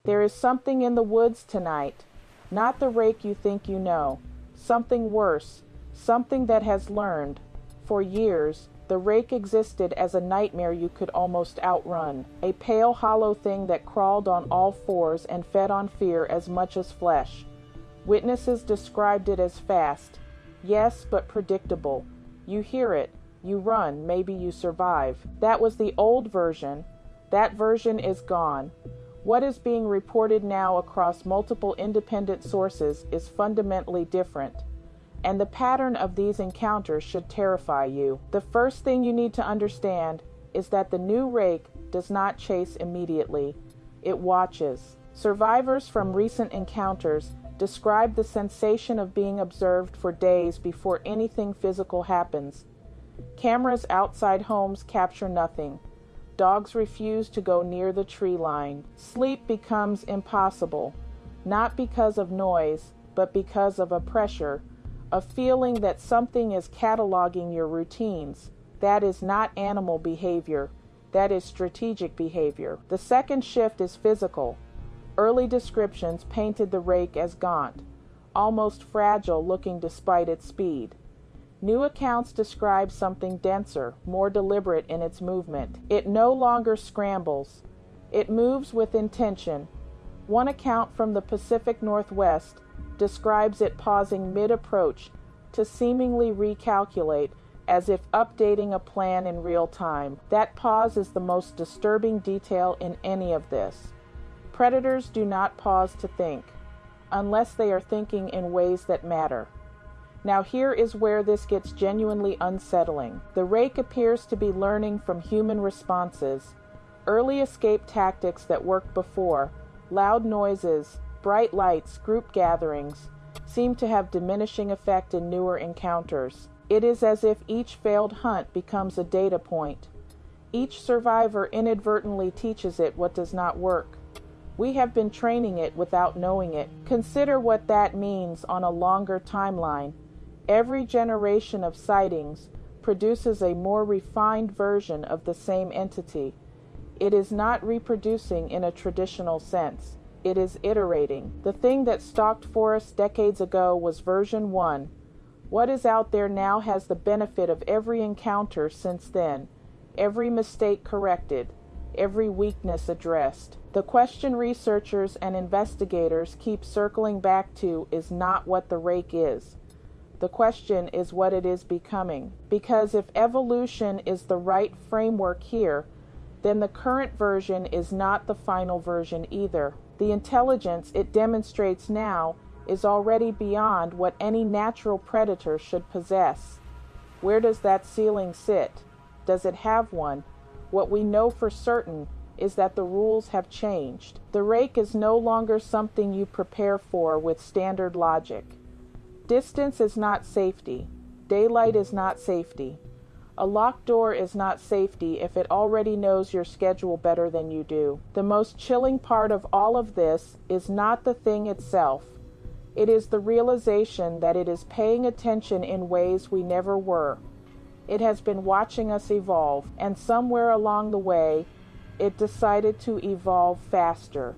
There is something in the woods tonight. Not the rake you think you know. Something worse. Something that has learned. For years, the rake existed as a nightmare you could almost outrun. A pale, hollow thing that crawled on all fours and fed on fear as much as flesh. Witnesses described it as fast. Yes, but predictable. You hear it. You run. Maybe you survive. That was the old version. That version is gone. What is being reported now across multiple independent sources is fundamentally different. And the pattern of these encounters should terrify you. The first thing you need to understand is that the new rake does not chase immediately. It watches. Survivors from recent encounters describe the sensation of being observed for days before anything physical happens. Cameras outside homes capture nothing. Dogs refuse to go near the tree line. Sleep becomes impossible, not because of noise, but because of a pressure, a feeling that something is cataloging your routines. That is not animal behavior. That is strategic behavior. The second shift is physical. Early descriptions painted the rake as gaunt, almost fragile looking despite its speed. New accounts describe something denser, more deliberate in its movement. It no longer scrambles. It moves with intention. One account from the Pacific Northwest describes it pausing mid-approach to seemingly recalculate, as if updating a plan in real time. That pause is the most disturbing detail in any of this. Predators do not pause to think, unless they are thinking in ways that matter. Now here is where this gets genuinely unsettling. The rake appears to be learning from human responses, early escape tactics that worked before, loud noises, bright lights, group gatherings, seem to have diminishing effect in newer encounters. It is as if each failed hunt becomes a data point. Each survivor inadvertently teaches it what does not work. We have been training it without knowing it. Consider what that means on a longer timeline. Every generation of sightings produces a more refined version of the same entity. It is not reproducing in a traditional sense. It is iterating. The thing that stalked forests decades ago was version 1. What is out there now has the benefit of every encounter since then, every mistake corrected, every weakness addressed. The question researchers and investigators keep circling back to is not what the rake is. The question is what it is becoming. Because if evolution is the right framework here, then the current version is not the final version either. The intelligence it demonstrates now is already beyond what any natural predator should possess. Where does that ceiling sit? Does it have one? What we know for certain is that the rules have changed. The rake is no longer something you prepare for with standard logic. Distance is not safety. Daylight is not safety. A locked door is not safety if it already knows your schedule better than you do. The most chilling part of all of this is not the thing itself. It is the realization that it is paying attention in ways we never were. It has been watching us evolve, and somewhere along the way, it decided to evolve faster.